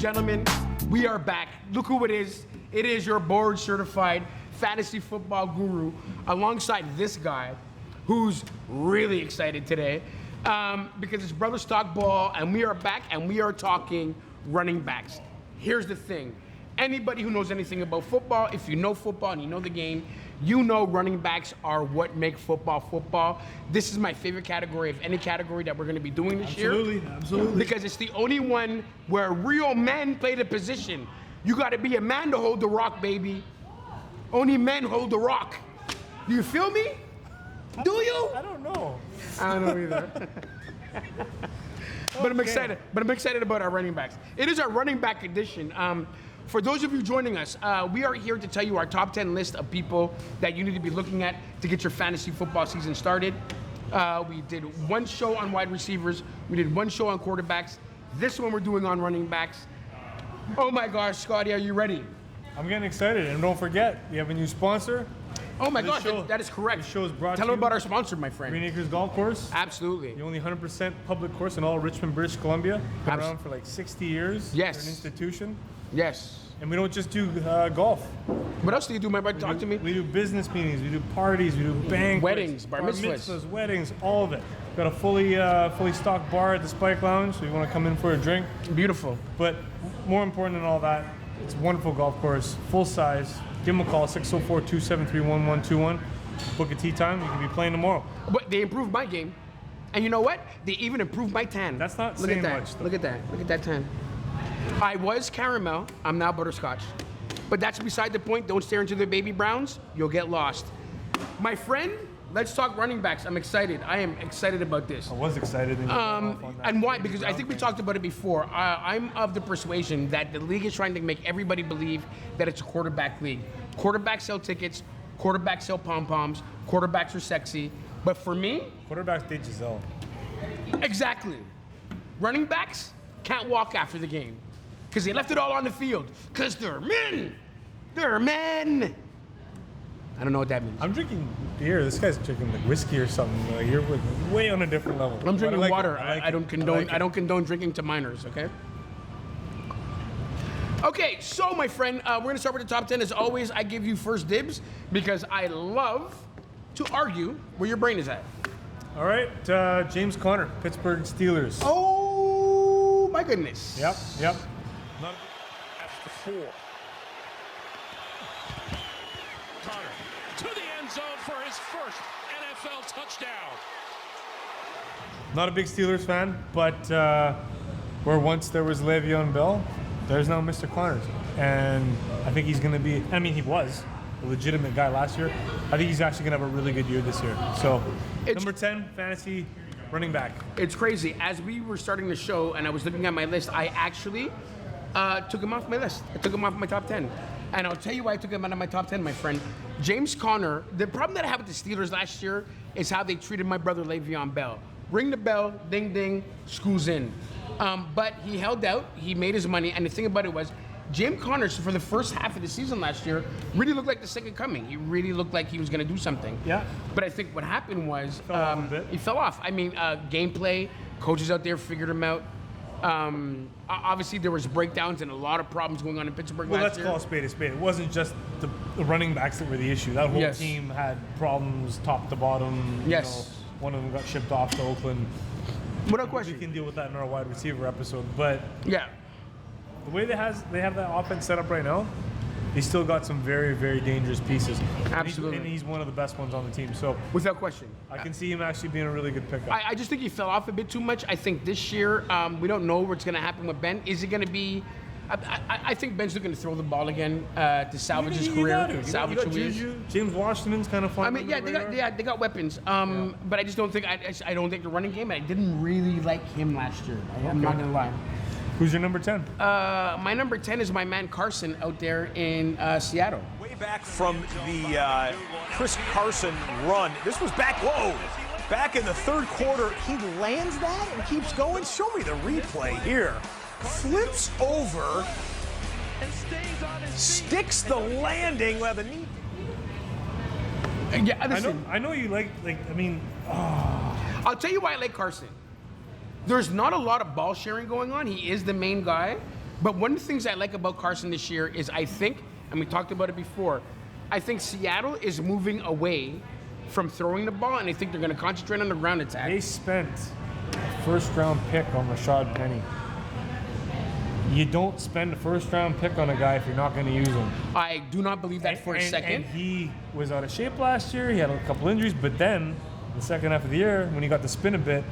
gentlemen, we are back. Look who it is. It is your board certified fantasy football guru alongside this guy who's really excited today because it's Brother Stockball and we are back and we are talking running backs. Here's the thing. Anybody who knows anything about football, if you know football and you know the game, you know running backs are what make football football. This is my favorite category of any category that we're going to be doing this year. Absolutely. Because it's the only one where real men play the position. You got to be a man to hold the rock, baby. Only men hold the rock. Do you feel me? Do you? I don't know. I don't know either. But I'm excited. But I'm excited about our running backs. It is our running back edition. For those of you joining us, we are here to tell you our top 10 list of people that you need to be looking at to get your fantasy football season started. We did one show on wide receivers. We did one show on quarterbacks. This one we're doing on running backs. Oh my gosh, Scotty, are you ready? I'm getting excited. And don't forget, we have a new sponsor. Oh my This gosh, show- that is correct. this show is brought Tell to them you- about our sponsor, my friend. Green Acres Golf Course. Absolutely. The only 100% public course in all of Richmond, British Columbia. Been Abs- around for like 60 years. Yes. We're an institution. Yes. And we don't just do golf. What else do you do, my brother? Talk to me. We do business meetings, we do parties, we do banquets, Weddings, bar mitzvahs. weddings, all of it. We've got a fully stocked bar at the Spike Lounge, so you want to come in for a drink. Beautiful. But more important than all that, it's a wonderful golf course, full size. Give them a call, 604-273-1121. Book a tee time, you can be playing tomorrow. But they improved my game. And you know what? They even improved my tan. That's not Look saying at that. much, though. Look at that. Look at that tan. I was caramel. I'm now butterscotch. But that's beside the point. Don't stare into the baby browns. You'll get lost. My friend, let's talk running backs. I'm excited. I am excited about this. I was excited. And why? Because I think we talked about it before. I'm of the persuasion that the league is trying to make everybody believe that it's a quarterback league. Quarterbacks sell tickets. Quarterbacks sell pom-poms. Quarterbacks are sexy. But for me, Quarterbacks date Giselle. exactly. Running backs can't walk after the game because they left it all on the field because they're men. They're men. I don't know what that means. I'm drinking beer. This guy's drinking like whiskey or something. Like, you're like way on a different level. I'm drinking But I like water. it. I like I don't it. condone. like I it. don't condone drinking to minors. Okay. Okay, so my friend, we're gonna start with the top 10. As always, I give you first dibs because I love to argue where your brain is at. All right, James Conner, Pittsburgh Steelers. Oh my goodness. Yep. That's the 4. Connor to the end zone for his first NFL touchdown. Not a big Steelers fan, but where once there was Le'Veon Bell, there's now Mr. Connors. And I think he's going to be, I mean, he was a legitimate guy last year. I think he's actually going to have a really good year this year. So, number 10, fantasy running back. It's crazy. As we were starting the show and I was looking at my list, I actually took him off my list. I took him off my top 10. And I'll tell you why I took him out of my top 10, my friend. James Conner, the problem that I had with the Steelers last year is how they treated my brother Le'Veon Bell. Ring the bell, ding ding, school's in. But he held out, he made his money, and the thing about it was, James Conner, for the first half of the season last year, really looked like the second coming. He really looked like he was going to do something. Yeah. But I think what happened was Fell off a bit. he fell off. I mean, gameplay, coaches out there figured him out. Obviously, there was breakdowns and a lot of problems going on in Pittsburgh Well, last let's year. call a spade a spade. It wasn't just the running backs that were the issue. That whole Yes. team had problems top to bottom. You Yes. know, one of them got shipped off to Oakland. Without We question. can deal with that in our wide receiver episode. But Yeah. the way they have that offense set up right now, they still got some very, very dangerous pieces. Absolutely. And he's one of the best ones on the team. So Without question. I can see him actually being a really good pickup. I just think he fell off a bit too much. I think this year, we don't know what's going to happen with Ben. Is it going to be... I think Ben's looking to throw the ball again to salvage his You career, got to. salvage you got who he is. Juju. James Washington's kind of fun. I mean, yeah, they got weapons. But I just don't think I don't think the running game. I didn't really like him last year. I'm not gonna lie. Who's your number 10? My number 10 is my man Carson out there in Seattle. Way back from the Chris Carson run. This was back in the third quarter. He lands that and keeps going. Show me the replay here. Flips over, sticks the landing with a knee. Yeah, listen, I know you like. I mean, I'll tell you why I like Carson. There's not a lot of ball sharing going on. He is the main guy, But one of the things I like about Carson this year is I think, and we talked about it before, I think Seattle is moving away from throwing the ball, and I think they're going to concentrate on the ground attack. They spent a first-round pick on Rashad Penny. You don't spend a first-round pick on a guy if you're not going to use him. I do not believe that for a second. And he was out of shape last year. He had a couple injuries, but then the second half of the year, when he got to spin a bit,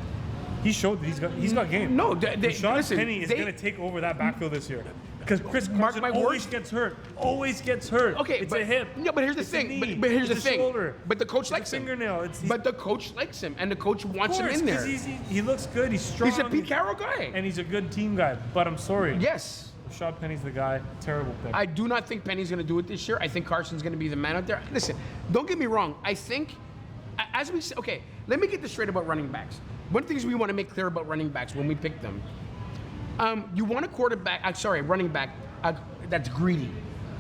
he showed that he's got game. No, Rashad Penny is going to take over that backfield this year. Because Chris Carson always gets hurt. Always gets hurt. Okay, it's but, a hip. No, but here's the It's a thing. knee. But here's It's the a thing. shoulder. But the coach likes him. Fingernail. But the coach likes him, and the coach wants him Of course, in there. 'cause he looks good. He's strong. He's a Pete Carroll guy. And he's a good team guy. But I'm sorry. Yes. Rashad Penny's the guy. Terrible pick. I do not think Penny's going to do it this year. I think Carson's going to be the man out there. Listen, don't get me wrong. I think, as we say, okay, let me get this straight about running backs. One of the things we want to make clear about running backs when we pick them, you want a running back that's greedy.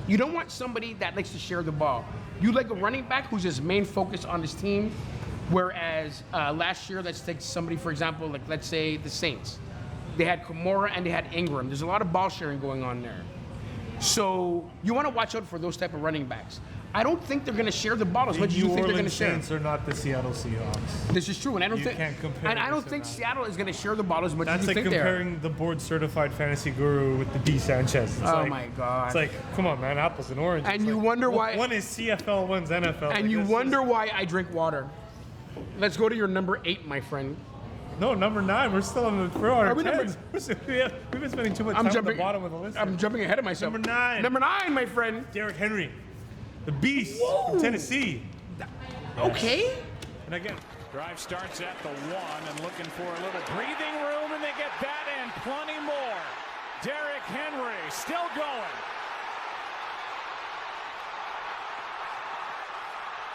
You don't want somebody that likes to share the ball. You like a running back who's his main focus on his team, whereas last year, let's take somebody, for example, like let's say the Saints. They had Kamara and they had Ingram. There's a lot of ball sharing going on there. So you want to watch out for those type of running backs. I don't think they're going to share the ball as much as you think they're going to share. The Saints are not the Seattle Seahawks. This is true, and I don't think. Can't compare And I don't this think and that. Seattle is going to share the ball as much That's as you like think they are. comparing the board-certified fantasy guru with the D. Sanchez. It's Oh like, my God. It's like, come on, man, apples and oranges. And It's you like, wonder why- One is CFL, one's NFL. And Like, you this wonder is- why I drink water. Let's go to your number 8, my friend. No, number 9. We're still on the throw. Are we number- We've been spending too much time at the bottom of the list. I'm jumping ahead of myself. Number 9. Number 9, my friend. Derrick Henry, the beast Whoa. from Tennessee. Okay. And again, Drive starts at the 1 and looking for a little breathing room, and they get that and plenty more. Derrick Henry still going.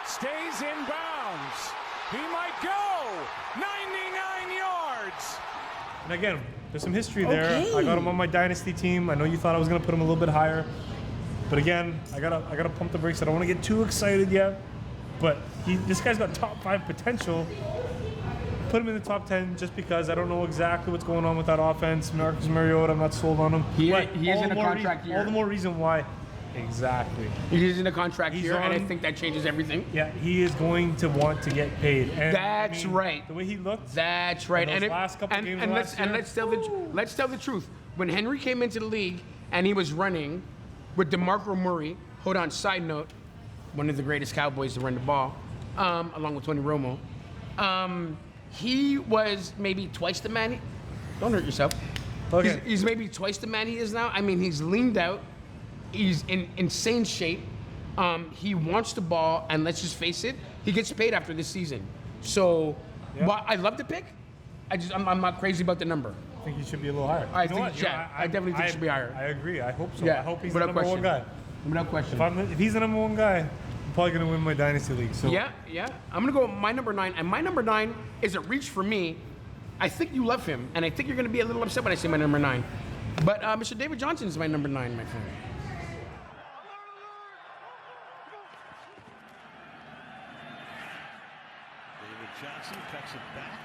Stays in bounds. He might go. 99 yards. and again, there's some history there. Okay. I got him on my dynasty team. I know you thought I was going to put him a little bit higher, but again, I gotta pump the brakes. I don't want to get too excited yet. But this guy's got top 5 potential. Put him in the top 10 just because I don't know exactly what's going on with that offense. Marcus Mariota, I'm not sold on him. He But is all in the a more contract year. All the more reason why. Exactly. He's in a contract He's here, and I on- think that changes everything. Yeah, he is going to want to get paid. And That's right. The way he looked. That's right. those last couple games last year. let's tell the truth. When Henry came into the league and he was running with DeMarco Murray, hold on, side note, one of the greatest Cowboys to run the ball, along with Tony Romo. He was maybe twice the man. Don't hurt yourself. Okay. He's maybe twice the man he is now. I mean, he's leaned out. He's in insane shape. He wants the ball, and let's just face it, he gets paid after this season. So, while I love the pick, I'm not crazy about the number. I think he should be a little higher. I You know think what? he should. I definitely think he should be higher. I agree. I hope so. Yeah, I hope he's the without number one guy. Without question. If he's the number one guy, I'm probably going to win my dynasty league. So Yeah. I'm gonna go with my number 9, and my number 9 is a reach for me. I think you love him, and I think you're gonna be a little upset when I say my number 9. But Mr. David Johnson is my number 9, my friend. David Johnson cuts it back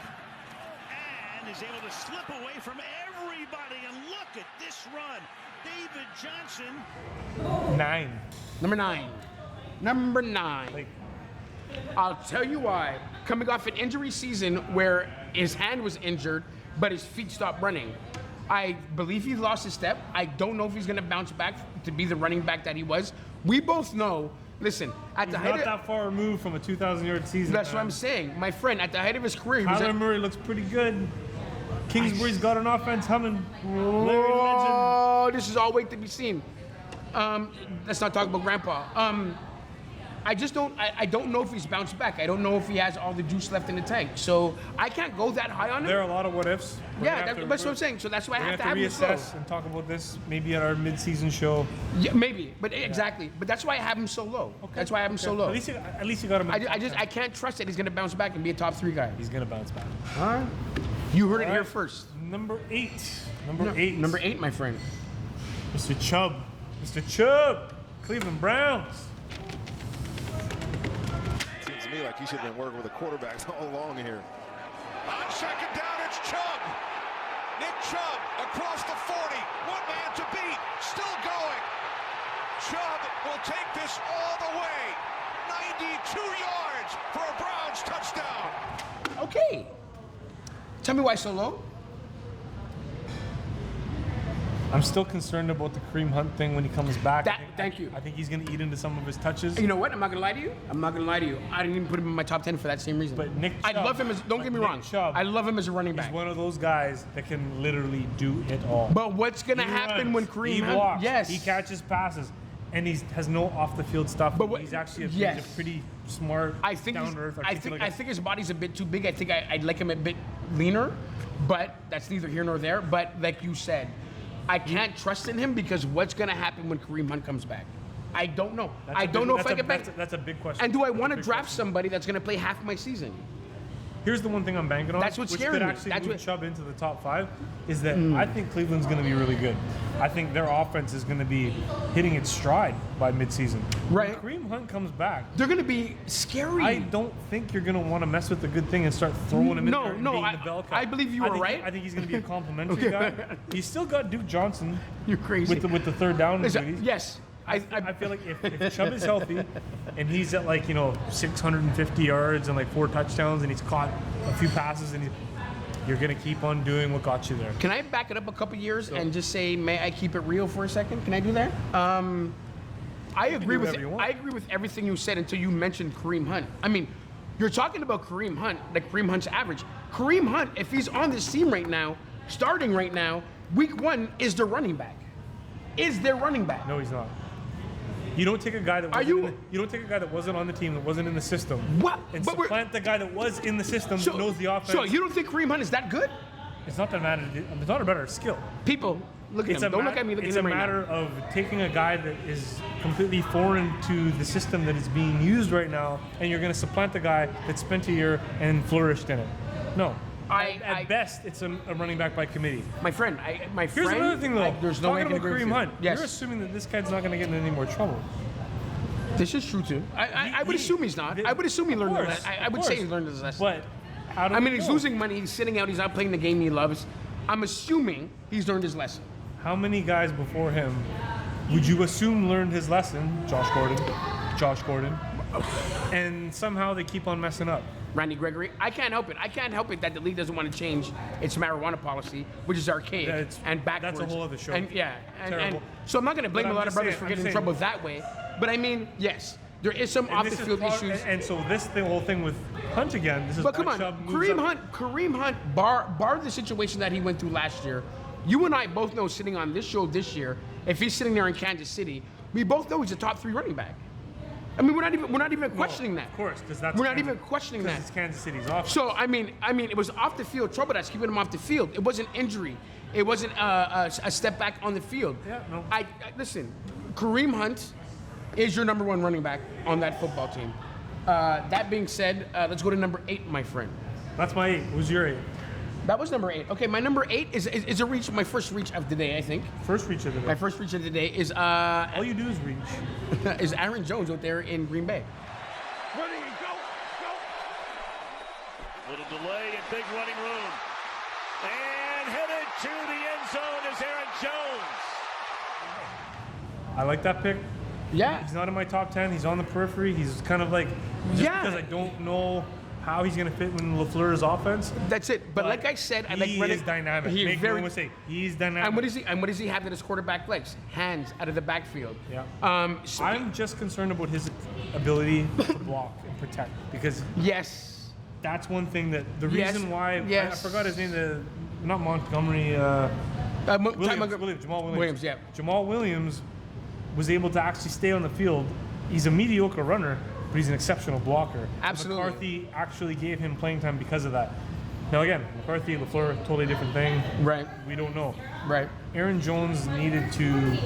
and is able to slip away from everybody. And look at this run. David Johnson. 9. Number 9. Number 9. Like, I'll tell you why. Coming off an injury season where his hand was injured, but his feet stopped running. I believe he lost his step. I don't know if he's going to bounce back to be the running back that he was. We both know, listen, at the he's height not of, that far removed from a 2,000-yard season. that's what man. I'm saying. My friend, at the height of his career, he was Kyler at, Murray looks pretty good. Kingsbury's got an offense humming. Larry Legend. oh, this is all wait to be seen. Let's not talk about Grandpa. I just don't. I don't know if he's bounced back. I don't know if he has all the juice left in the tank. So I can't go that high on him. There are a lot of what ifs. Yeah, that's what I'm saying. So that's why I We're have to gonna have have to him reassess slow. and talk about this maybe at our mid-season show. Yeah, maybe, but exactly. But that's why I have him so low. That's why I have him so low. At least you got him. in the top 10. I can't trust that he's gonna bounce back and be a top 3 guy. He's gonna bounce back. All right. You heard it All here right. first. Number 8. Number 8. Number 8, my friend. Mr. Chubb. Mr. Chubb. Cleveland Browns. Seems to me like he should have been working with the quarterbacks all along here. On second down, it's Chubb. Nick Chubb across the 40. One man to beat. Still going. Chubb will take this all the way. 92 yards for a Browns touchdown. Okay. Tell me why so low? I'm still concerned about the Kareem Hunt thing when he comes back. Thank you. I think he's going to eat into some of his touches. You know what? I'm not gonna lie to you. I didn't even put him in my top 10 for that same reason. But Nick I Chubb- love him as. Don't get me Nick wrong. Chubb I love him as a running He's back. one of those guys that can literally do it all. But what's gonna He happen runs, when Kareem he Hunt? blocks, Yes. he catches passes, and he has no off the field stuff. But what- he's actually he's yes. a pretty smart, I think down to earth. I think his body's a bit too big. I think I'd like him a bit leaner, but that's neither here nor there. But like you said, I can't trust in him because what's gonna happen when Kareem Hunt comes back? I don't know. I don't know if I get back. That's a big question. And do I That's a want to big draft question. somebody that's gonna play half my season? Here's the one thing I'm banking on. That's what's which scaring could me. actually That's move what- Chubb into the top 5 is that I think Cleveland's going to be really good. I think their offense is going to be hitting its stride by midseason. Right. When Kareem Hunt comes back, They're gonna be scary. I don't think you're going to want to mess with the good thing and start throwing him in No, there and no, being I- the bell cow. I believe you I were think- right. I think he's going to be a complimentary guy. He's still got Duke Johnson You're crazy. with the third down Listen, duties. yes. I feel like if Chubb is healthy and he's at 650 yards and 4 touchdowns and he's caught a few passes and you're gonna keep on doing what got you there. Can I back it up a couple years and just say, may I keep it real for a second? Can I do that? I agree do with whatever you want. I agree with everything you said until you mentioned Kareem Hunt. I mean, you're talking about Kareem Hunt, like Kareem Hunt's average. Kareem Hunt, if he's on this team right now, starting right now, week 1 is the running back. Is their running back? No, he's not. You don't take a guy that Are wasn't you- you don't take a guy that wasn't on the team, that wasn't in the system, What? and But we're- supplant the guy that was in the system that knows the offense. So you don't think Kareem Hunt is that good? It's not that matter. It's not a matter of skill. People, look at It's him. Don't look at me. Look It's at a him right matter now. of taking a guy that is completely foreign to the system that is being used right now, and you're going to supplant the guy that spent a year and flourished in it. No. At best, it's a running back by committee. My friend, Here's another thing, though. there's no way I Talking can about agree with Kareem you. Hunt, Yes. you're assuming that this guy's not going to get in any more trouble. This is true too. I would assume he's not. I would assume he learned his lesson. I would say he learned his lesson. But how do I we mean, he's know? losing money. He's sitting out. He's not playing the game he loves. I'm assuming he's learned his lesson. How many guys before him would you assume learned his lesson? Josh Gordon. And somehow they keep on messing up. Randy Gregory. I can't help it. I can't help it that the league doesn't want to change its marijuana policy, which is archaic Yeah, it's- and backwards. that's a whole other show. And Terrible. so I'm not going to blame But a I'm lot of just brothers saying- for I'm getting in saying- trouble that way. But I mean, yes, there is some And off this the is field part- issues. And so the whole thing with Hunt again. This is But come why on, Chubb moves up. Kareem Hunt, bar the situation that he went through last year, you and I both know sitting on this show this year, if he's sitting there in Kansas City, we both know he's a top 3 running back. I mean, we're not even questioning that. Of course, because that's We're not Kansas- even questioning 'cause that. It's Kansas City's offense. So I mean, it was off the field trouble that's keeping him off the field. It wasn't injury. It wasn't a step back on the field. Yeah, no. Listen, Kareem Hunt is your number 1 running back on that football team. That being said, let's go to number 8, my friend. That's my 8. Who's your 8? That was number 8. Okay, my number 8 is a reach. My first reach of the day, I think. First reach of the My day. first reach of the day is All you do is reach. is Aaron Jones out there in Green Bay. Ready, go! Little delay and big running room. And headed to the end zone is Aaron Jones. I like that pick. Yeah. He's not in my top 10. He's on the periphery. He's kind of like, just Yeah. because I don't know how he's going to fit in LaFleur's offense. That's it. But like I said, I like he running. is dynamic. He's Make very no mistake. He's dynamic. And what does he have that his quarterback legs? Hands out of the backfield. Yeah. I'm I'm just concerned about his ability to block and protect because yes. that's one thing that the Yes, reason why yes. I forgot his name. Not Montgomery. Jamal Williams. Yeah. Jamal Williams was able to actually stay on the field. He's a mediocre runner, but he's an exceptional blocker. Absolutely. McCarthy actually gave him playing time because of that. Now again, McCarthy, LaFleur, totally different thing. Right. We don't know. Right. Aaron Jones needed to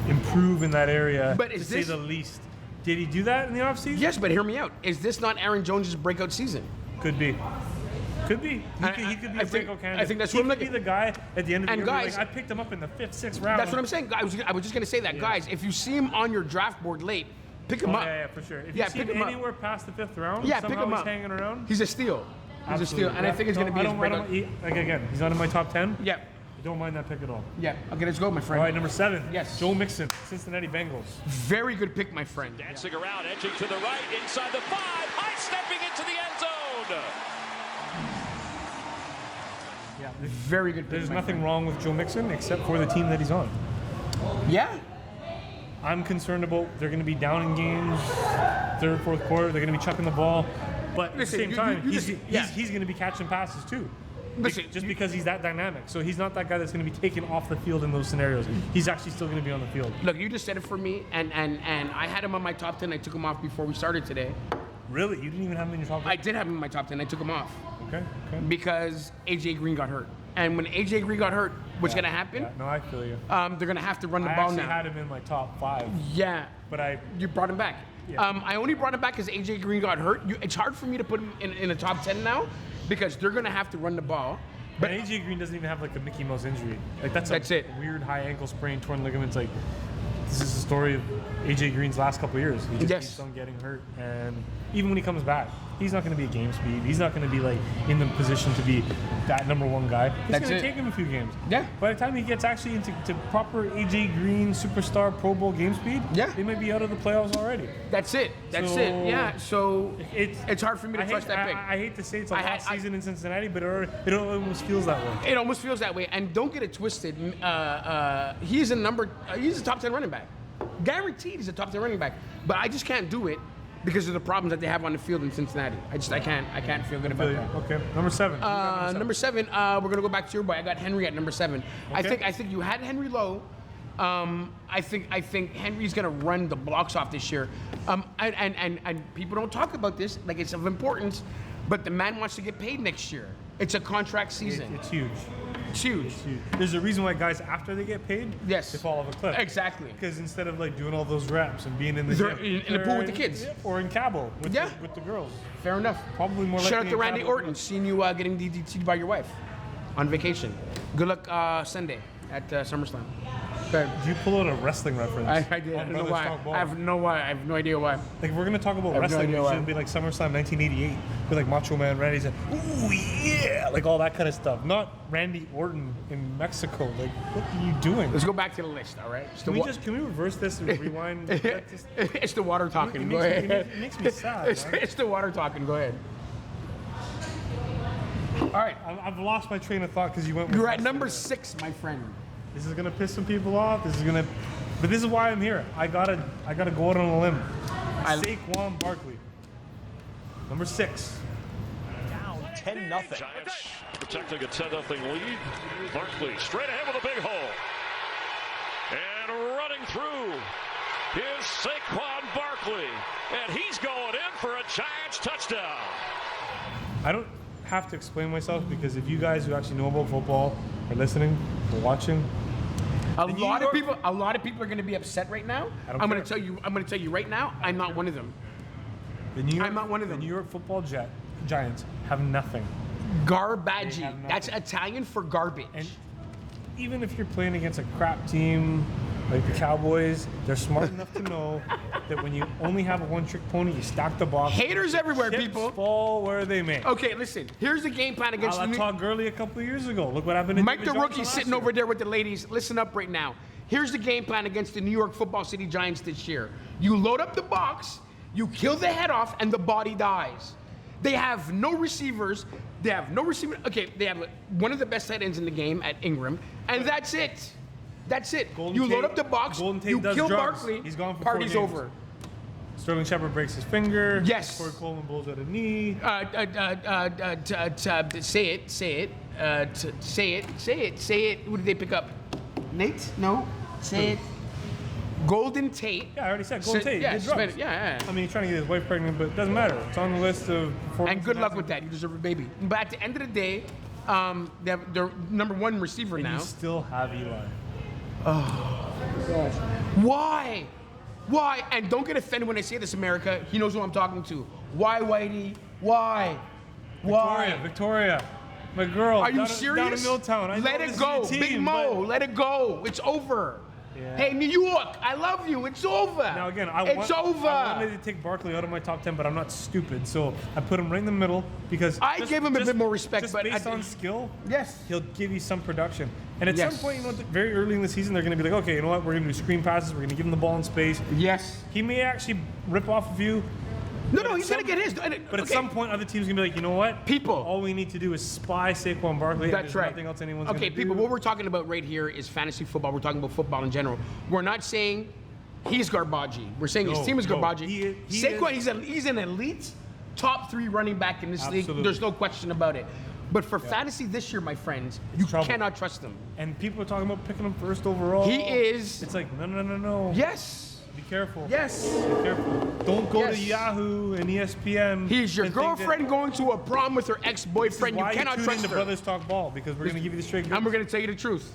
improve in that area, But to is say this- the least. Did he do that in the offseason? Yes, but hear me out. Is this not Aaron Jones' breakout season? Could be. Could be. He could be I a think- breakout candidate. I think that's he what I'm could be looking- the guy at the end of the And year. guys- I picked him up in the 5th, 6th round. That's what I'm saying. I was just gonna say that, guys. If you see him on your draft board late, pick him Oh, up. yeah, for sure. If Yeah, you see pick him him up. anywhere past the 5th round, Yeah, pick somehow him he's up. hanging around. He's a steal. He's a steal, Absolutely. and I think it's No, gonna be I his don't, breakout. like again, he's not in my top 10. Yeah. I don't mind that pick at all. Yeah. Okay, let's go, my friend. All right, number 7. Yes. Joe Mixon, Cincinnati Bengals. Very good pick, my friend. Dancing around, edging to the right, inside the 5, high stepping into the end zone. Yeah. Very good pick. There's my nothing friend. wrong with Joe Mixon except for the team that he's on. Yeah. I'm concerned about they're going to be down in games, third, fourth quarter. They're going to be chucking the ball, but Listen, at the same you time, listen, yeah. he's going to be catching passes too. Listen, Just because he's that dynamic. So he's not that guy that's going to be taken off the field in those scenarios. He's actually still going to be on the field. Look, you just said it for me, and I had him on my top 10. I took him off before we started today. Really? You didn't even have him in your top 10? I did have him in my top 10. I took him off Okay. because AJ Green got hurt. And when AJ Green got hurt, what's going to happen? Yeah, no, I feel you. They're going to have to run the I ball actually now. had him in my top 5, Yeah. but You brought him back. Yeah. I only brought him back because AJ Green got hurt. It's hard for me to put him in the top 10 now because they're going to have to run the ball. But AJ Green doesn't even have like a Mickey Mouse injury. Like that's it. Weird high ankle sprain, torn ligaments. Like this is the story of AJ Green's last couple of years. He just Yes. keeps on getting hurt, and even when he comes back, he's not going to be a game speed. He's not going to be like in the position to be that number 1 guy. It's That's going it. to take him a few games. Yeah. By the time he gets actually into proper AJ Green superstar Pro Bowl game speed, Yeah. they might be out of the playoffs already. That's it. That's So, it. Yeah. So it's hard for me to I trust hate, that pick. I hate to say it's a I had- last season in Cincinnati, but it almost feels that way. It almost feels that way, and don't get it twisted. He's a top 10 running back, guaranteed. He's a top 10 running back, but I just can't do it because of the problems that they have on the field in Cincinnati. I can't feel good about that. Okay, number 7. Number 7, we're gonna go back to your boy. I got Henry at number 7. Okay. I think you had Henry low. I think Henry's gonna run the blocks off this year. And people don't talk about this like it's of importance, but the man wants to get paid next year. It's a contract season. It's huge. It's huge. There's a reason why guys, after they get paid, Yes. they fall off a cliff. Exactly. Because instead of like doing all those reps and being in the They're gym, in the pool they're with the kids. or in Cabo with, Yeah. with the girls. Fair enough. Probably more Shout out likely to in Randy Cabo. Orton, seeing you getting DDT'd by your wife on vacation. Good luck Sunday at SummerSlam. Okay. Did you pull out a wrestling reference? I did. I on don't know Brothers why. Talk Ball? I have no idea why. Like if we're gonna talk about no wrestling, idea it why. should be like SummerSlam 1988 with like Macho Man Randy said, "Ooh yeah," like all that kind of stuff. Not Randy Orton in Mexico. Like what are you doing? Let's go back to the list, all right? It's the Can we reverse this and rewind? it's the water talking. It Go makes me- ahead. it makes me sad, man. It's the water talking. Go ahead. All right. I've lost my train of thought because you went with You're at wrestling. number 6, my friend. This is gonna piss some people off. But this is why I'm here. I gotta go out on a limb. Saquon Barkley, number 6. Down 10-0. Giants protecting a 10-0 lead. Barkley straight ahead with a big hole. And running through is Saquon Barkley. And he's going in for a Giants touchdown. I don't have to explain myself because if you guys who actually know about football are listening or watching, A lot of people are going to be upset right now. I don't I'm going care. to tell you right now. I'm not one of them. the New York, I'm not one of them. The New York Football Giants have nothing. Garbage. They have That's nothing. Italian for garbage. And even if you're playing against a crap team like the Cowboys, they're smart enough to know that when you only have a one-trick pony, you stack the box. Haters everywhere, Chips people. fall where they may. Okay, listen. Here's the game plan against I the Todd Gurley a couple of years ago. Look what happened to Mike David the rookie Johnson last sitting year. over there with the ladies. Listen up right now. Here's the game plan against the New York Football City Giants this year. You load up the box, you kill the head off, and the body dies. They have no receivers. They have no receiver. Okay, they have one of the best tight ends in the game at Ingram, and that's it. That's it. Golden You Tate- load up the box, Golden Tate you does kill drugs. Barkley, He's gone for 4 party's games. over. Sterling Shepard breaks his finger. Yes. Corey Coleman blows out a knee. Say it. Who did they pick up? Nate? No. Say it. Golden Tate. Yeah, I already said Golden Tate. Yeah, did drugs. suspended. Yeah. I mean, he's trying to get his wife pregnant, but it doesn't matter. It's on the list of performances. And good luck with that. You deserve a baby. But at the end of the day, they have their number 1 receiver And now. you still have Eli. Why? Why? And don't get offended when I say this, America. He knows who I'm talking to. Why, Whitey? Why? Why? Victoria, my girl. Are you down serious? Down in Milltown. I Let know it this go. is your Big team, Mo, but let it go. It's over. Yeah. Hey, New York, I love you. It's over. Now again, it's over. I wanted to take Barkley out of my top 10, but I'm not stupid, so I put him right in the middle because I gave him a bit more respect, just but based on skill, Yes. he'll give you some production. And at Yes. some point, very early in the season, they're going to be like, okay, you know what? We're going to do screen passes. We're going to give him the ball in space. Yes. He may actually rip off a few. No, he's going to get his. But at some point, other teams are going to be like, you know what? People. All we need to do is spy Saquon Barkley. and That's there's right. Nothing else anyone's going to Okay, do. people, what we're talking about right here is fantasy football. We're talking about football in general. We're not saying he's garbagey. We're saying his No, team is no. garbagey. He Saquon, is- he's an elite top 3 running back in this league. Absolutely. There's no question about it. But for fantasy this year, my friends, you trouble. cannot trust him. And people are talking about picking him first overall. He is. It's like, no. Yes. Be careful. Yes. Be careful. Don't go to Yes. Yahoo and ESPN. He's your and think that- girlfriend going to a prom with her ex-boyfriend. You Why cannot tune trust into her. Brothers Talk Ball, because we're going to give you the straight goods. And we're going to tell you the truth.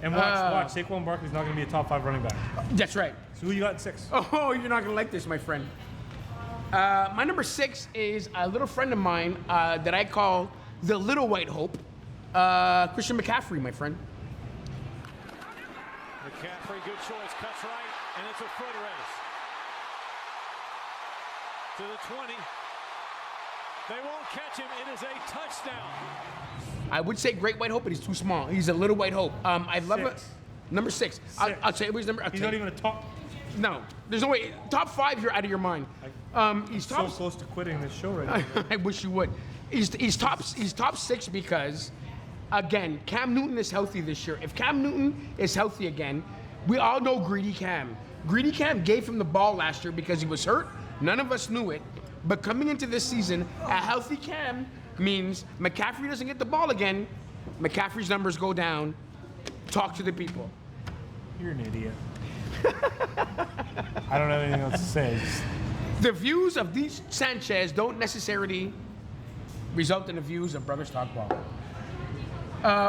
And watch. Saquon Barkley's not going to be a top 5 running back. That's right. So who you got at 6? Oh, you're not gonna like this, my friend. My number 6 is a little friend of mine that I call the Little White Hope, Christian McCaffrey, my friend. McCaffrey, good choice, cuts right, and it's a foot race. To the 20. They won't catch him. It is a touchdown. I would say Great White Hope, but he's too small. He's a Little White Hope. I love it. 6. Number 6. I'll say everybody's number. He's not even a top. No, there's no way. Top 5, you're out of your mind. He's So top. close to quitting this show right now. I wish you would. He's top 6 because, again, Cam Newton is healthy this year. If Cam Newton is healthy again, we all know Greedy Cam. Greedy Cam gave him the ball last year because he was hurt. None of us knew it. But coming into this season, a healthy Cam means McCaffrey doesn't get the ball again. McCaffrey's numbers go down. Talk to the people. You're an idiot. I don't have anything else to say. The views of these Sanchez don't necessarily result in the views of Brothers Talk Ball.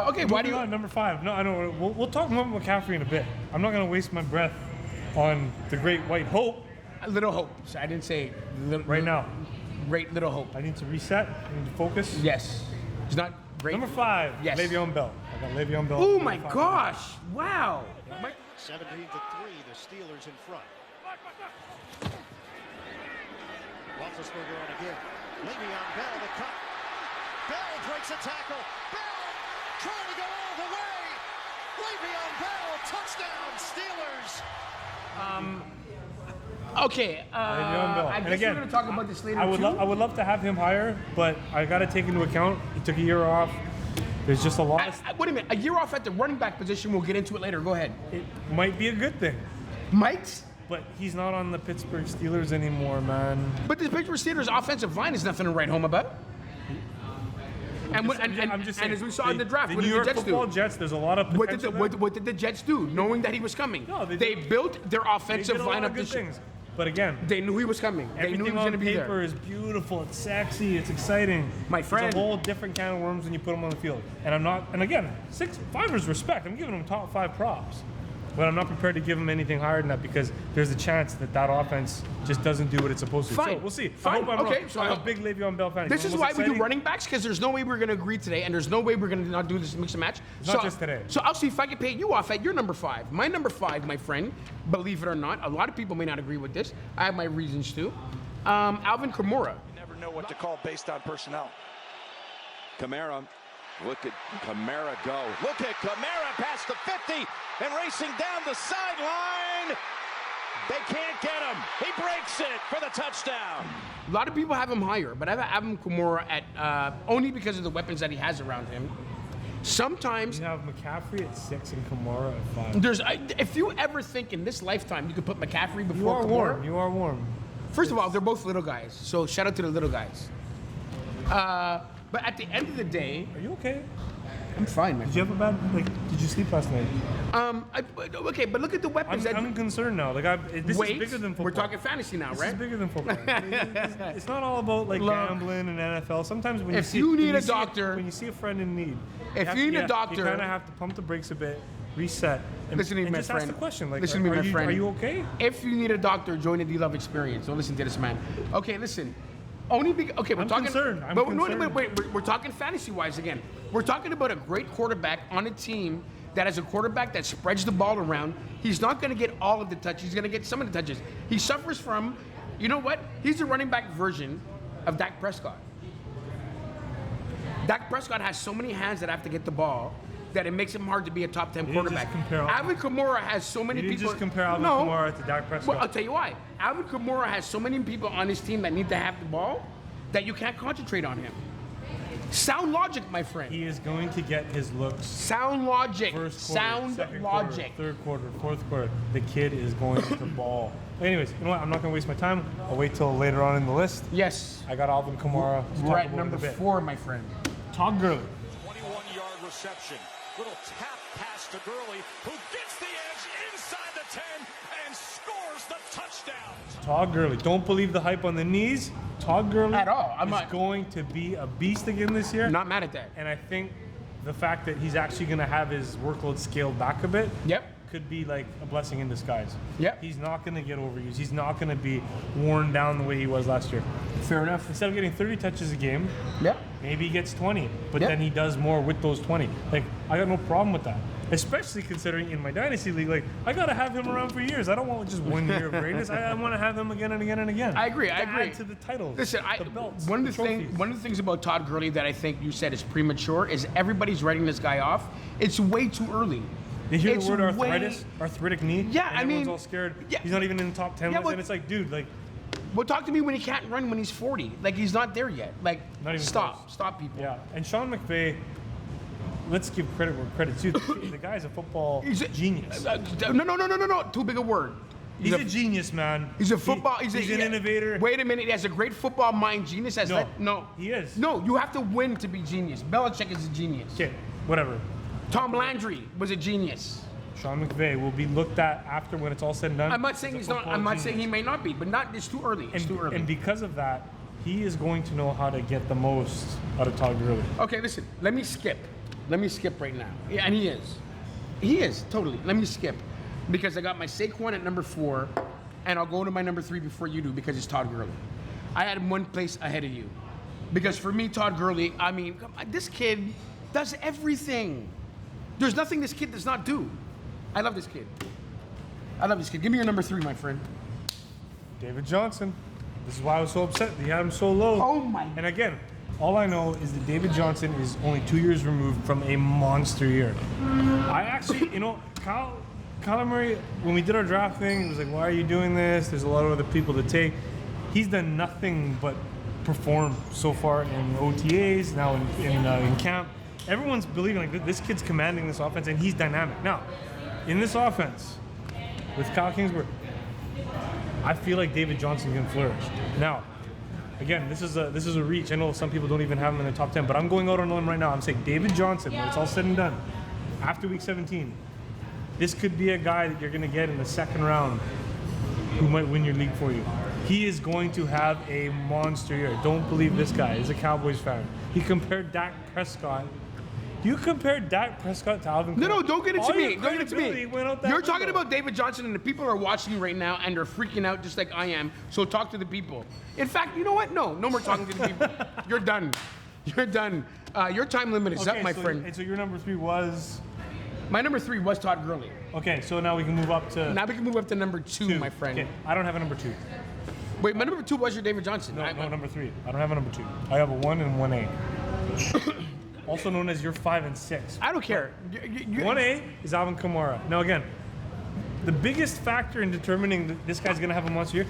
Okay, why do you? Moving on, number 5. No, I don't. We'll talk more about McCaffrey in a bit. I'm not going to waste my breath on the Great White Hope Little Hope. So I didn't say right now. Great Little Hope. I need to reset. I need to focus. Yes. It's not great. Number 5. Yes. Le'Veon Bell. I got Le'Veon Bell. Oh my gosh! Wow. 17-3, the Steelers in front. Roethlisberger on again. Le'Veon Bell, the cut. Bell breaks a tackle. Bell trying to go all the way. Le'Veon Bell, touchdown, Steelers. Okay. Le'Veon Bell. I And guess again, we're gonna talk about this later I would too. I would love to have him higher, but I got to take into account he took a year off. There's just a lot. Wait a minute. A year off at the running back position. We'll get into it later. Go ahead. It might be a good thing, Mike's. but he's not on the Pittsburgh Steelers anymore, man. But the Pittsburgh Steelers' offensive line is nothing to write home about. And I'm just saying, as we saw in the draft, the what New did York the Jets Football do? Jets. There's a lot of What did, potential there. what did the Jets do, knowing that he was coming? No, they they did- built their They offensive did a lot lineup of good this year. things, but again, They knew he was coming. They knew he everything was going to on be paper there. is beautiful. It's sexy. It's exciting. My friend. It's a whole different can of worms when you put them on the field. And I'm not. And again, 5 is respect. I'm giving him top 5 props. But I'm not prepared to give him anything higher than that because there's a chance that that offense just doesn't do what it's supposed to. Fine. So we'll see. Fine. I hope I'm Okay, wrong. so I'm a big Le'Veon Bell fan. This He's is the why most we do exciting- running backs, because there's no way we're going to agree today, and there's no way we're going to not do this mix and match. Not just today. So I'll see if I can pay you off at your number 5. My number 5, my friend, believe it or not, a lot of people may not agree with this. I have my reasons too. Alvin Kamara. You never know what to call based on personnel. Kamara, look at Kamara go. Look at Kamara past the 50 and racing down the sideline. They can't get him. He breaks it for the touchdown. A lot of people have him higher, but I have Alvin Kamara at only because of the weapons that he has around him. Sometimes You have McCaffrey at 6 and Kamara at 5. if you ever think in this lifetime you could put McCaffrey You before are Kamara, warm. You are warm. first of all, they're both little guys, so shout out to the little guys. But at the end of the day, Are you okay? I'm fine, man. Did you have a bad? Did you sleep last night? Okay, but look at the weapons. I'm concerned now. This Wait, is bigger than football. we're talking fantasy now, This right? is bigger than football. It's not all about like Look, gambling and NFL. Sometimes when if you you need when a see doctor- when you see a friend in need, If you need a doctor- you kind of have to pump the brakes a bit, reset, and, Listen to me, and my just ask friend. the question. Like, Listen to me, are my you, friend. Are you okay? If you need a doctor, join the D-Love experience. Don't listen to this man. Okay, listen. Only because, okay, we're I'm talking. concerned. I'm but concerned. wait, we're talking fantasy-wise again. We're talking about a great quarterback on a team that as a quarterback that spreads the ball around, he's not going to get all of the touches. He's going to get some of the touches. He suffers from, you know what? He's a running back version of Dak Prescott. Dak Prescott has so many hands that have to get the ball that it makes him hard to be a top 10 quarterback. Alvin Kamara has so many people. You didn't just compare Alvin Kamara to Dak Prescott. Well, I'll tell you why. Alvin Kamara has so many people on his team that need to have the ball that you can't concentrate on him. Sound logic, my friend. He is going to get his looks. Sound logic. First quarter, Sound second logic. Quarter, third quarter, fourth quarter. The kid is going to ball. Anyways, you know what? I'm not going to waste my time. I'll wait till later on in the list. Yes. I got Alvin Kamara. We're at number 4, my friend. Todd Gurley. 21-yard reception. Little tap pass to Gurley, who gets the edge inside the 10 and scores the touchdown. Todd Gurley. Don't believe the hype on the knees. Todd Gurley At all. I'm is not going to be a beast again this year. Not mad at that. And I think the fact that he's actually going to have his workload scaled back a bit Yep. could be like a blessing in disguise. Yep. He's not going to get overused. He's not going to be worn down the way he was last year. Fair enough. Instead of getting 30 touches a game, Yep. maybe he gets 20, but Yep. then he does more with those 20. Like, I got no problem with that. Especially considering in my Dynasty League, like, I got to have him around for years. I don't want just 1 year of greatness. I want to have him again and again and again. I agree. To I agree. add to the titles, Listen, the belts, one the of trophies. the things about Todd Gurley that I think you said is premature is everybody's writing this guy off. It's way too early. They hear It's the word way- arthritis, arthritic knee. Yeah, and I everyone's mean, all scared. yeah. He's not even in the top 10 Yeah, list, but- and it's like, dude, like, Well, talk to me when he can't run when he's 40. Like, he's not there yet. Like, Not even stop. close. Stop, people. yeah. And Sean McVay, let's give credit where credit's due. The guy's a football He's a genius. No. Too big a word. He's a genius, man. He's a football. He's He's an yeah. innovator. Wait a minute. He has a great football mind. Genius. No, he is. No, you have to win to be genius. Belichick is a genius. Okay, whatever. Tom Landry was a genius. Sean McVay will be looked at after when it's all said and done. I'm not saying as he's a not. football I'm not saying he genius. may not be, but not. It's too early. It's too early. And because of that, he is going to know how to get the most out of Todd Gurley. Okay, listen. Let me skip. Let me skip right now. Yeah, and he is. He is totally. Let me skip because I got my Saquon at number 4, and I'll go to my number 3 before you do because it's Todd Gurley. I had him one place ahead of you because for me, Todd Gurley. I mean, come on, this kid does everything. There's nothing this kid does not do. I love this kid. I love this kid. Give me your number 3, my friend. David Johnson. This is why I was so upset that he had him so low. Oh my. And again, all I know is that David Johnson is only 2 years removed from a monster year. I actually, Kyle Murray, when we did our draft thing, he was like, why are you doing this? There's a lot of other people to take. He's done nothing but perform so far in OTAs, now in camp. Everyone's believing like this kid's commanding this offense, and he's dynamic. Now, in this offense, with Kyle Kingsbury, I feel like David Johnson can flourish. Now, again, this is a reach. I know some people don't even have him in the top 10, but I'm going out on a limb right now. I'm saying David Johnson, when it's all said and done, after week 17, this could be a guy that you're going to get in the second round who might win your league for you. He is going to have a monster year. Don't believe this guy. He's a Cowboys fan. He compared Dak Prescott. You compared Dak Prescott to Alvin Kamara. No, don't get it to All me. your Don't get it to credibility me. went out that You're talking window. about David Johnson, and the people are watching you right now, and they're freaking out just like I am. So talk to the people. In fact, you know what? No more talking to the people. You're done. You're done. Your time limit is up, my friend. And so your number 3 was? My number 3 was Todd Gurley. Okay, so now we can move up to Now we can move up to number 2, my friend. Okay, I don't have a number 2. Wait, my number 2 was your David Johnson. No, number 3. I don't have a number 2. I have a 1 and 1A. Also known as your 5 and 6. I don't care. 1A is Alvin Kamara. Now again, the biggest factor in determining that this guy's gonna have a monster year,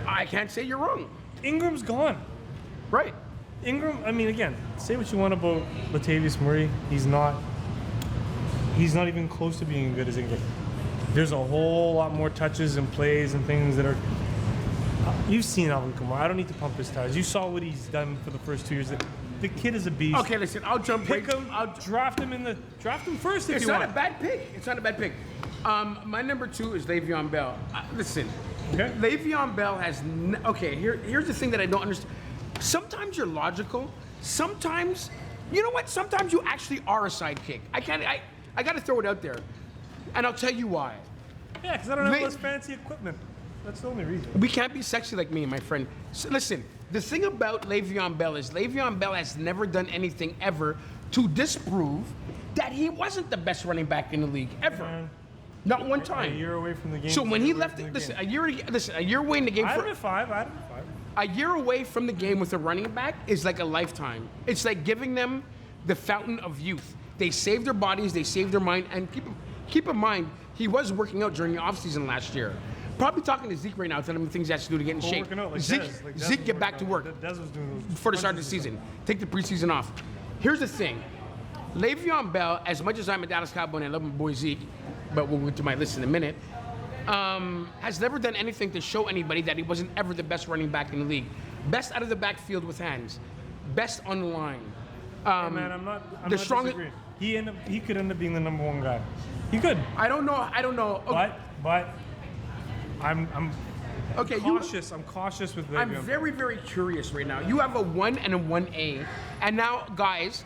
I can't say you're wrong. Ingram's gone. Right. Ingram, I mean, again, say what you want about Latavius Murray. He's not even close to being as good as Ingram. There's a whole lot more touches and plays and things that are. You've seen Alvin Kamara. I don't need to pump his tires. You saw what he's done for the first 2 years. The kid is a beast. Okay, listen, I'll jump Pick right. him. Draft him first if It's you not want. a bad pick. It's not a bad pick. My number 2 is Le'Veon Bell. Listen, Okay. Le'Veon Bell has. Okay, here's the thing that I don't understand. Sometimes you're logical. Sometimes, you know what? Sometimes you actually are a sidekick. I got to throw it out there, and I'll tell you why. Yeah, because I don't have Le- less fancy equipment. That's the only reason. We can't be sexy like me, my friend. So listen, the thing about Le'Veon Bell is Le'Veon Bell has never done anything ever to disprove that he wasn't the best running back in the league ever. Man, Not one a time. year away from the game. So when he away left, from the listen, game. a year away in the game I had for him at 5. I had him at 5. a year away from the game with a running back is like a lifetime. It's like giving them the fountain of youth. They save their bodies, they save their mind, and keep in mind he was working out during the offseason last year. Probably talking to Zeke right now, telling him things he has to do to get in shape. Working out like Zeke, Dez, like Dez Zeke, was get back to working work out. Dez was doing those before the start of the punches and season. Take the preseason off. Here's the thing. Le'Veon Bell, as much as I'm a Dallas Cowboy and I love my boy Zeke, but we'll get to my list in a minute, has never done anything to show anybody that he wasn't ever the best running back in the league. Best out of the backfield with hands. Best on the line. Hey, man, I'm not disagreeing. He could end up being the number 1 guy. He could. I don't know. Okay, But I'm okay, cautious. I'm cautious with Le'Veon. I'm very, very curious right now. You have a 1 and a 1A. And now, guys,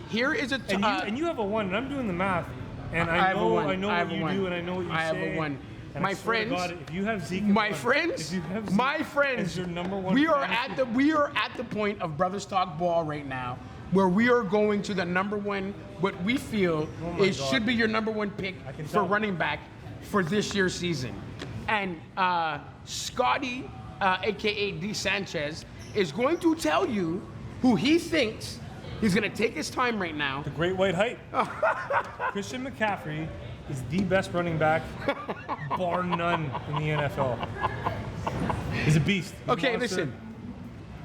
here is a... And you have a 1, and I'm doing the math. And I I have a know, one. I know I have what a you one. do, and I know what you I have say. a 1. And My I swear to friends, God, if you have Zeke, my if friends, you have Zeke my friends, as your number 1 we are fantasy- at the point of Brothers Talk Ball right now, where we are going to the number 1, what we feel is God. should be your number 1 pick I can for tell. running back for this year's season. And Scotty, aka D Sanchez, is going to tell you who he thinks he's going to take his time right now. The great white height. Christian McCaffrey is the best running back, bar none, in the NFL. He's a beast. He's a Okay, monster. listen.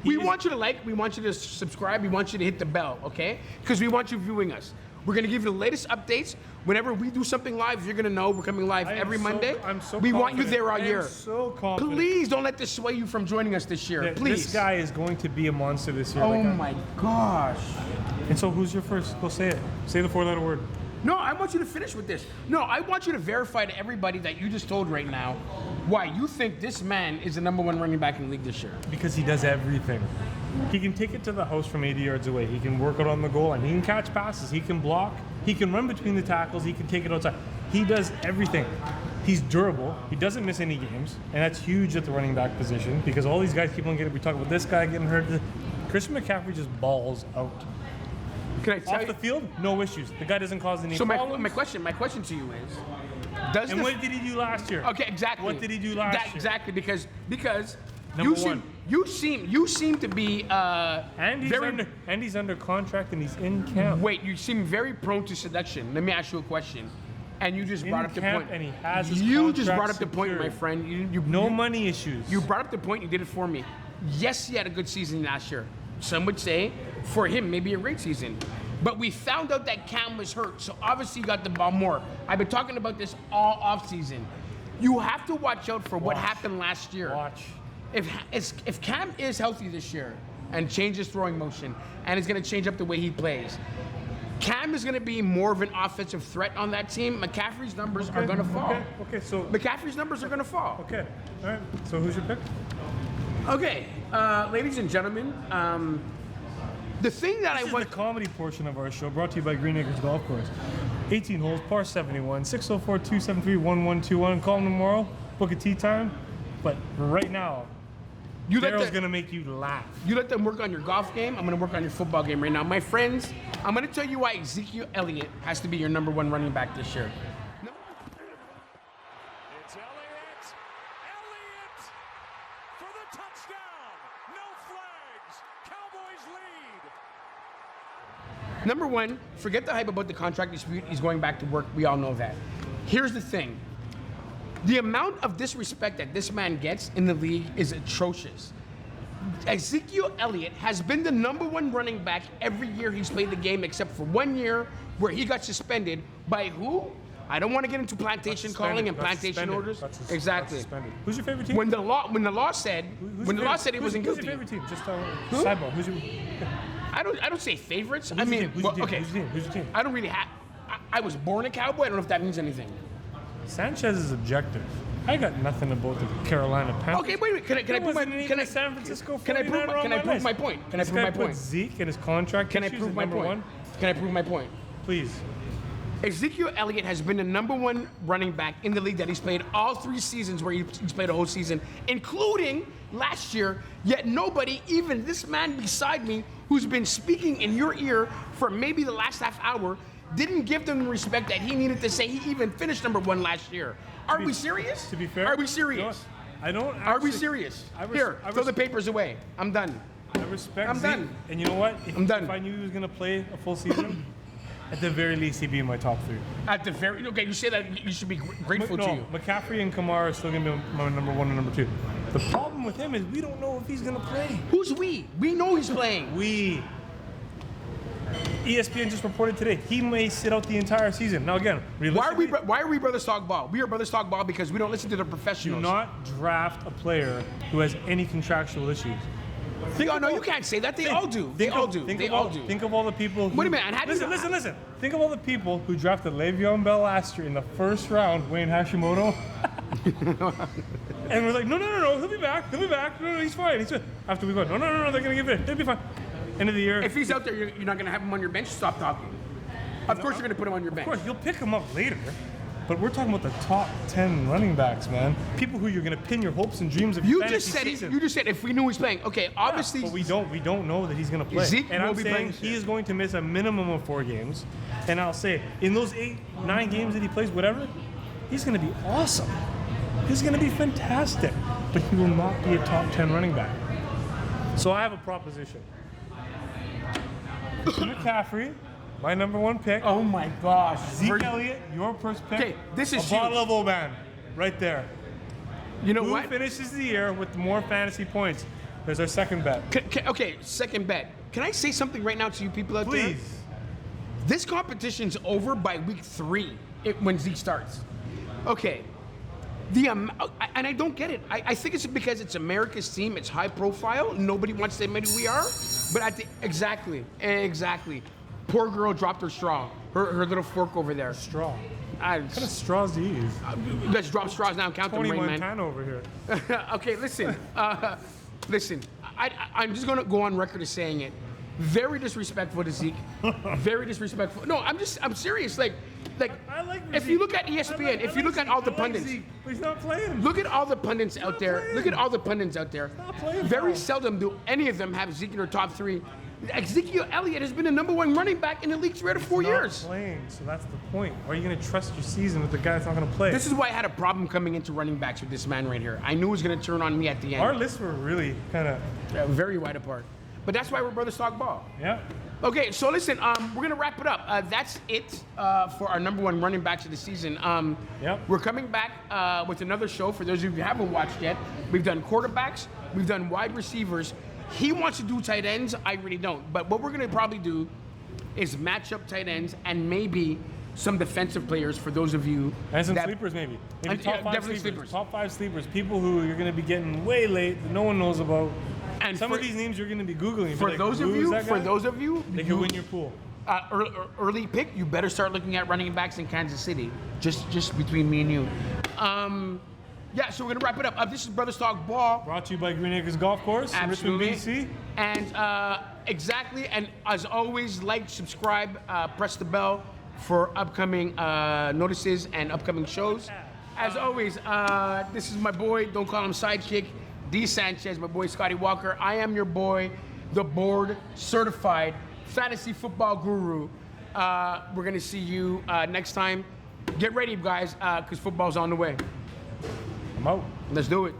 We want you to like, we want you to subscribe, we want you to hit the bell, okay? Because we want you viewing us. We're gonna give you the latest updates. Whenever we do something live, you're gonna know we're coming live I am every so- Monday. I'm so we want you confident. there all I am year. so confident. Please don't let this sway you from joining us this year. Please. This guy is going to be a monster this year. Oh like my gosh. And so who's your first? Go say it. Say the 4-letter word. No, I want you to finish with this. No, I want you to verify to everybody that you just told right now why you think this man is the number 1 running back in the league this year. Because he does everything. He can take it to the house from 80 yards away. He can work it on the goal line. He can catch passes. He can block. He can run between the tackles. He can take it outside. He does everything. He's durable. He doesn't miss any games. And that's huge at the running back position because all these guys keep on getting, we talk about this guy getting hurt. Christian McCaffrey just balls out. Can I tell Off you? the field, no issues. The guy doesn't cause any So problems. my question to you is, does And the what did he do last year? Okay, exactly. What did he do last year? Exactly, because Number you one. you seem to be And he's under contract and he's in camp. wait, you seem very prone to seduction. Let me ask you a question. And you just brought up the camp point. and he has his you just contract brought up the point, my secured. friend. No money issues. You brought up the point. You did it for me. Yes, he had a good season last year. Some would say, for him, maybe a great season. But we found out that Cam was hurt, so obviously he got the ball more. I've been talking about this all offseason. You have to watch out for what Watch. happened last year. Watch. If Cam is healthy this year and changes throwing motion and is going to change up the way he plays, Cam is going to be more of an offensive threat on that team. McCaffrey's numbers are going to fall. Okay, so McCaffrey's numbers are going to fall. okay, all right. So who's your pick? Okay, ladies and gentlemen, the thing that This I is want. the comedy portion of our show, brought to you by Green Acres Golf Course. 18 holes, par 71, 604-273-1121. Call them tomorrow, book a tee time. But right now, Daryl's gonna make you laugh. You let them work on your golf game. I'm going to work on your football game right now. My friends, I'm going to tell you why Ezekiel Elliott has to be your number 1 running back this year. It's Elliott. Elliott for the touchdown. No flags. Cowboys lead. Number 1, forget the hype about the contract dispute. He's going back to work. We all know that. Here's the thing. The amount of disrespect that this man gets in the league is atrocious. Ezekiel Elliott has been the number 1 running back every year he's played the game, except for 1 year where he got suspended by who? I don't want to get into plantation calling and plantation orders. Exactly. Who's your favorite team? When the law said he wasn't Who's guilty. your favorite team? Just sidebar. Who's your I don't say favorites. I your mean, team? Who's well, your team? okay. Who's your team? Who's your team? I don't really have. I was born a Cowboy. I don't know if that means anything. Sanchez is objective. I got nothing about the Carolina Panthers. Okay, wait. Can I There prove my? wasn't even Can I a San Francisco Can I prove? 49er on Can I my prove list. my point? Can I This prove guy my put point? Zeke and his contract Can I issues prove at my number point? 1? Can I prove my point? Please. Ezekiel Elliott has been the number 1 running back in the league that he's played all 3 seasons where he's played a whole season, including last year. Yet nobody, even this man beside me, who's been speaking in your ear for maybe the last half hour, didn't give them the respect that he needed to say he even finished number 1 last year. Are we serious? To be fair, are we you know serious? what? I don't. Are we actually- serious? I res- Here, I throw the res- papers away. I'm done. I respect I'm Zeke, done. and you know what? I'm done. If I knew he was gonna play a full season, at the very least, he'd be in my top 3. At the very okay, you say that you should be grateful to you. McCaffrey and Kamara are still gonna be my number 1 and number 2. The problem with him is we don't know if he's gonna play. Who's we? We know he's playing. ESPN just reported today he may sit out the entire season. Now again, Why are we brothers talk ball? We are brothers talk ball because we don't listen to the do professionals. not draft a player who has any contractual issues. No, you can't say that. They all do. They all do. They all do. Think of all the people. Who, Wait a minute, and how do you- listen. Think of all the people who drafted Le'Veon Bell last year in the first round. Wayne Hashimoto. And we're like, no, he'll be back. No, he's fine. He's good. After we go, no, they're gonna give it. He'll be fine. End of the year. If he's out there, you're not going to have him on your bench. Stop talking. Of course, you're going to put him on your bench. Of course, you'll pick him up later. But we're talking about the top 10 running backs, man. People who you're gonna pin your hopes and dreams of. You fantasy just said season. it. You just said if we knew he's playing. Okay, obviously. But we don't know that he's gonna play. Zeke and will I'm be saying playing he is going to miss a minimum of 4 games. And I'll say in those 8-9 games that he plays, whatever, he's gonna be awesome. He's gonna be fantastic. But he will not be a top 10 running back. So I have a proposition. McCaffrey, my number 1 pick. Oh my gosh. Zeke Elliott, your first pick. Okay, this is a bottle huge. of Oban, right there. You know Who what? finishes the year with more fantasy points? There's our second bet. Okay, second bet. Can I say something right now to you people out there? Please. This competition's over by week 3 when Zeke starts. Okay. And I don't get it. I think it's because it's America's team. It's high profile. Nobody wants to admit who we are. But exactly. Poor girl dropped her straw. Her little fork over there. Straw. What kind of straws do you use? Let's drop straws now. Count them, Tony Rain Man. Montana over here. Okay, listen. I'm just gonna go on record as saying it. Very disrespectful to Zeke. Very disrespectful. No, I'm serious. Like, I like if you look at ESPN, if you look at all the pundits, he's not playing. look at all the pundits out there. playing. Look at all the pundits out there. not playing, Very bro. seldom do any of them have Zeke in their top 3. Ezekiel Elliott has been the number 1 running back in the league for 4 Not years. playing, so that's the point. Are you going to trust your season with the guy that's not going to play? This is why I had a problem coming into running backs with this man right here. I knew he was going to turn on me at the end. Our lists were really kind of, Very wide apart. But that's why we're brothers talk ball. yeah. Okay, so listen, we're gonna wrap it up. That's it for our number 1 running backs of the season. Yep. We're coming back with another show. For those of you who haven't watched yet, we've done quarterbacks, we've done wide receivers. He wants to do tight ends. I really don't. But what we're gonna probably do is match up tight ends and maybe some defensive players for those of you And some that- sleepers maybe. And, Maybe top yeah, 5 definitely sleepers. sleepers. Top 5 sleepers. People who you're going to be getting way late that no one knows about. And Some for- of these names you're going to be Googling. For Be like, those of "Who's you, that guy?" They can win your pool. Early pick, you better start looking at running backs in Kansas City. Just between me and you. Yeah, so we're gonna wrap it up. This is Brothers Talk Ball. Brought to you by Green Acres Golf Course in Richmond, BC. And exactly, and as always, like, subscribe, press the bell for upcoming notices and upcoming shows. As always, this is my boy, don't call him sidekick, D. Sanchez, my boy Scotty Walker. I am your boy, the board certified fantasy football guru. We're gonna see you next time. Get ready, guys, because football's on the way. I'm out. Let's do it.